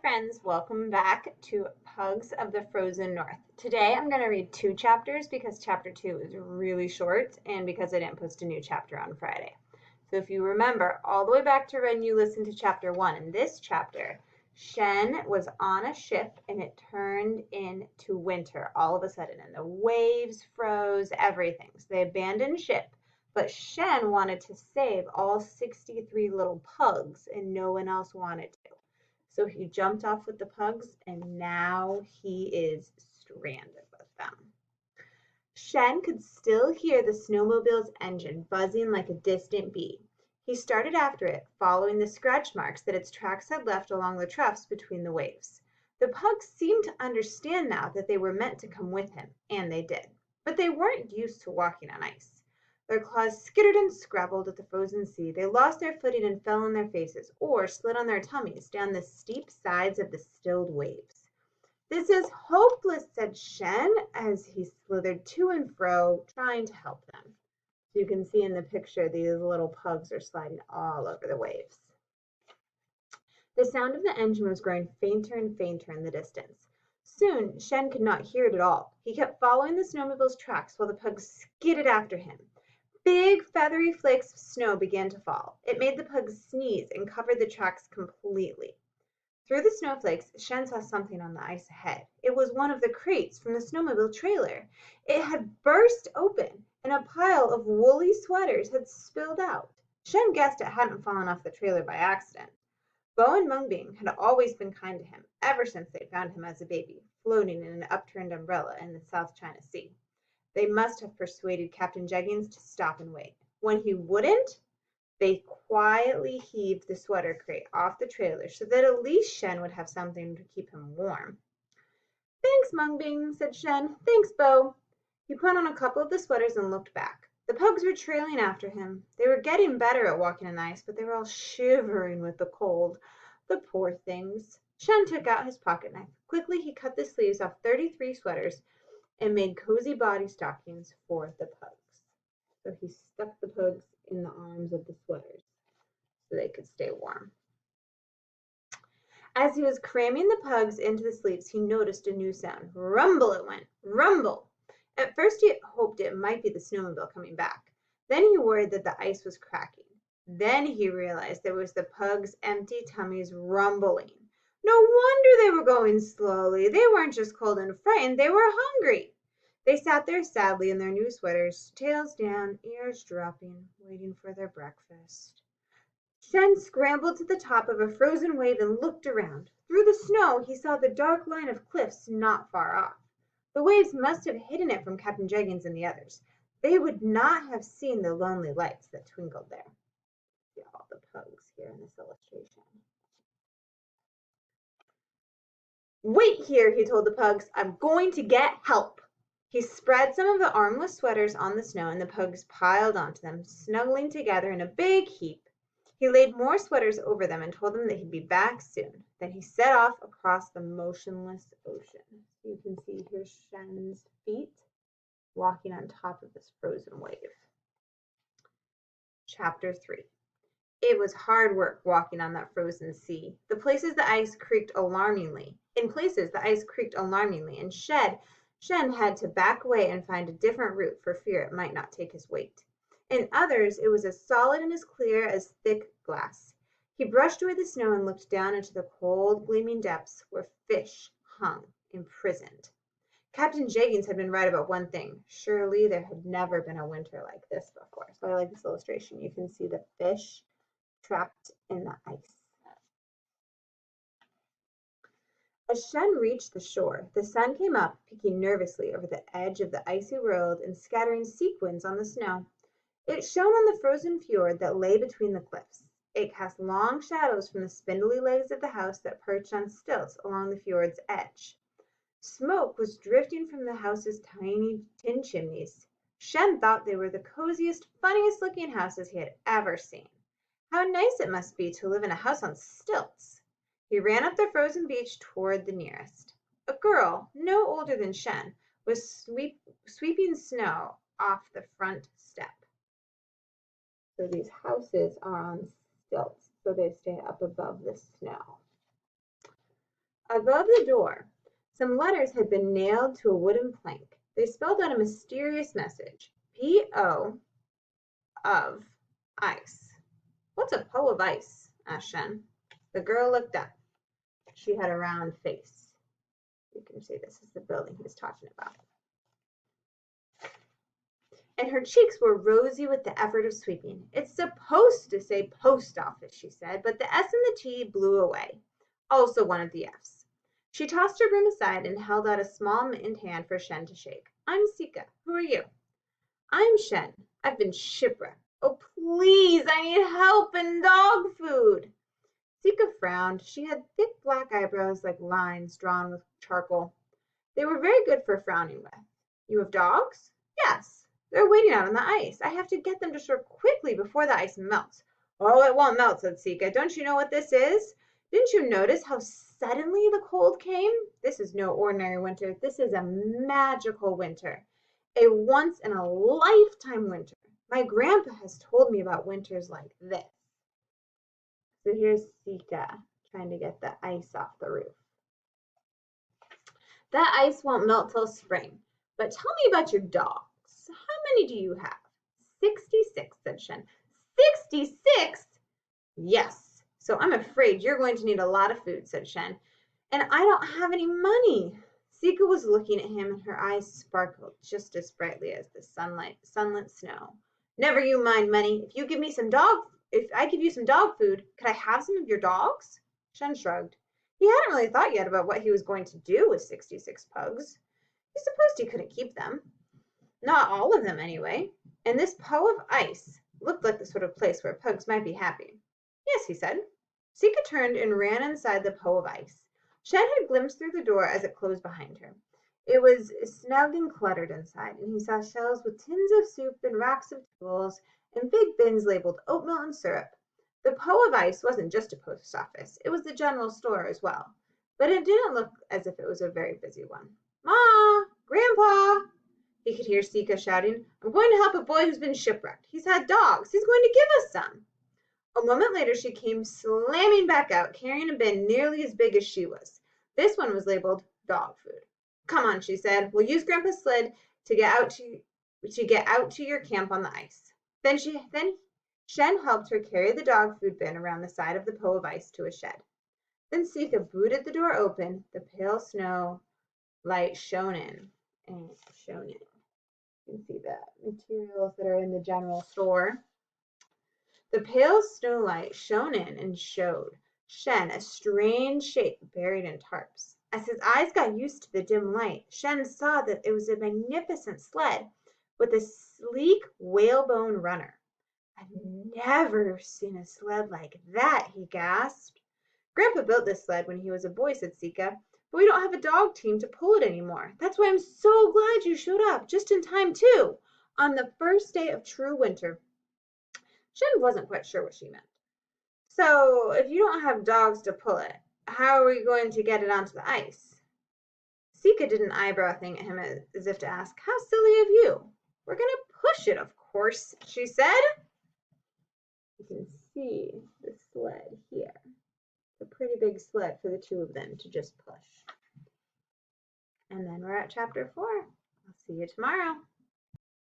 friends, welcome back to Pugs of the Frozen North. Today I'm going to read two chapters because chapter 2 is really short and because I didn't post a new chapter on Friday. So if you remember all the way back to when you listened to chapter 1, in this chapter, Shen was on a ship and it turned into winter all of a sudden and the waves froze everything. So they abandoned ship, but Shen wanted to save all 63 little pugs and no one else wanted to. So he jumped off with the pugs and now he is stranded with them. Shen could still hear the snowmobile's engine buzzing like a distant bee. He started after it, following the scratch marks that its tracks had left along the troughs between the waves. The pugs seemed to understand now that they were meant to come with him, and they did. But they weren't used to walking on ice. Their claws skittered and scrabbled at the frozen sea. They lost their footing and fell on their faces, or slid on their tummies down the steep sides of the stilled waves. "This is hopeless," said Shen as he slithered to and fro, trying to help them. So you can see in the picture, these little pugs are sliding all over the waves. The sound of the engine was growing fainter and fainter in the distance. Soon, Shen could not hear it at all. He kept following the snowmobile's tracks while the pugs skidded after him. Big feathery flakes of snow began to fall. It made the pugs sneeze and covered the tracks completely. Through the snowflakes, Shen saw something on the ice ahead. It was one of the crates from the snowmobile trailer. It had burst open, and a pile of woolly sweaters had spilled out. Shen guessed it hadn't fallen off the trailer by accident. Bo and Mungbing had always been kind to him, ever since they found him as a baby, floating in an upturned umbrella in the South China Sea. They must have persuaded Captain Jeggins to stop and wait. When he wouldn't, they quietly heaved the sweater crate off the trailer so that at least Shen would have something to keep him warm. "Thanks, Mungbing," said Shen. "Thanks, Bo." He put on a couple of the sweaters and looked back. The pugs were trailing after him. They were getting better at walking on the ice, but they were all shivering with the cold. The poor things. Shen took out his pocket knife. Quickly he cut the sleeves off 33 sweaters and made cozy body stockings for the pugs. So he stuck the pugs in the arms of the sweaters so they could stay warm. As he was cramming the pugs into the sleeves, he noticed a new sound. Rumble it went. Rumble! At first he hoped it might be the snowmobile coming back. Then he worried that the ice was cracking. Then he realized it was the pugs' empty tummies rumbling. No wonder they were going slowly. They weren't just cold and frightened, they were hungry. They sat there sadly in their new sweaters, tails down, ears dropping, waiting for their breakfast. Shen scrambled to the top of a frozen wave and looked around. Through the snow he saw the dark line of cliffs not far off. The waves must have hidden it from Captain Jeggins and the others. They would not have seen the lonely lights that twinkled there. See all the pugs here in this illustration. "Wait here," he told the pugs. "I'm going to get help." He spread some of the armless sweaters on the snow and the pugs piled onto them, snuggling together in a big heap. He laid more sweaters over them and told them that he'd be back soon. Then he set off across the motionless ocean. You can see here's Shen's feet walking on top of this frozen wave. Chapter 3. It was hard work walking on that frozen sea. In places the ice creaked alarmingly, and Shen had to back away and find a different route for fear it might not take his weight. In others, it was as solid and as clear as thick glass. He brushed away the snow and looked down into the cold, gleaming depths where fish hung, imprisoned. Captain Jeggins had been right about one thing. Surely there had never been a winter like this before. So I like this illustration. You can see the fish trapped in the ice. As Shen reached the shore, the sun came up, peeking nervously over the edge of the icy world and scattering sequins on the snow. It shone on the frozen fjord that lay between the cliffs. It cast long shadows from the spindly legs of the house that perched on stilts along the fjord's edge. Smoke was drifting from the house's tiny tin chimneys. Shen thought they were the coziest, funniest-looking houses he had ever seen. How nice it must be to live in a house on stilts. He ran up the frozen beach toward the nearest. A girl, no older than Shen, was sweeping snow off the front step. So these houses are on stilts, so they stay up above the snow. Above the door, some letters had been nailed to a wooden plank. They spelled out a mysterious message. P.O. of ice. What's a Po of ice? Asked Shen. The girl looked up. She had a round face. You can see this is the building he was talking about. And her cheeks were rosy with the effort of sweeping. It's supposed to say post office, she said, but the S and the T blew away. Also one of the F's. She tossed her broom aside and held out a small mittened hand for Shen to shake. I'm Sika. Who are you? I'm Shen. I've been shipwrecked. Oh, please, I need help and dog food. Sika frowned. She had thick black eyebrows like lines drawn with charcoal. They were very good for frowning with. You have dogs? Yes. They're waiting out on the ice. I have to get them to shore quickly before the ice melts. Oh, it won't melt, said Sika. Don't you know what this is? Didn't you notice how suddenly the cold came? This is no ordinary winter. This is a magical winter. A once-in-a-lifetime winter. My grandpa has told me about winters like this. So here's Sika trying to get the ice off the roof. That ice won't melt till spring. But tell me about your dogs. How many do you have? 66, said Shen. 66? Yes. So I'm afraid you're going to need a lot of food, said Shen. And I don't have any money. Sika was looking at him and her eyes sparkled just as brightly as the sunlit snow. Never you mind money. If I give you some dog food, could I have some of your dogs? Shen shrugged. He hadn't really thought yet about what he was going to do with 66 pugs. He supposed he couldn't keep them. Not all of them, anyway. And this Po of ice looked like the sort of place where pugs might be happy. Yes, he said. Sika turned and ran inside the Po of ice. Shen had glimpsed through the door as it closed behind her. It was snug and cluttered inside, and he saw shelves with tins of soup and racks of tools and big bins labeled oatmeal and syrup. The Po of ice wasn't just a post office. It was the general store as well. But it didn't look as if it was a very busy one. Ma! Grandpa! He could hear Sika shouting, I'm going to help a boy who's been shipwrecked. He's had dogs. He's going to give us some. A moment later, she came slamming back out, carrying a bin nearly as big as she was. This one was labeled dog food. Come on, she said. We'll use Grandpa's sled to get out to your camp on the ice. Then Shen helped her carry the dog food bin around the side of the Po of ice to a shed. Then Sika booted the door open. The pale snow light shone in. You can see the materials that are in the general store. The pale snow light shone in and showed Shen a strange shape buried in tarps. As his eyes got used to the dim light, Shen saw that it was a magnificent sled with a sleek whalebone runner. I've never seen a sled like that, he gasped. Grandpa built this sled when he was a boy, said Sika, but we don't have a dog team to pull it anymore. That's why I'm so glad you showed up, just in time too, on the first day of true winter. Shen wasn't quite sure what she meant. So, if you don't have dogs to pull it, how are we going to get it onto the ice? Sika did an eyebrow thing at him as if to ask, how silly of you. We're going to push it, of course, she said. You can see the sled here. A pretty big sled for the two of them to just push. And then we're at chapter 4. I'll see you tomorrow.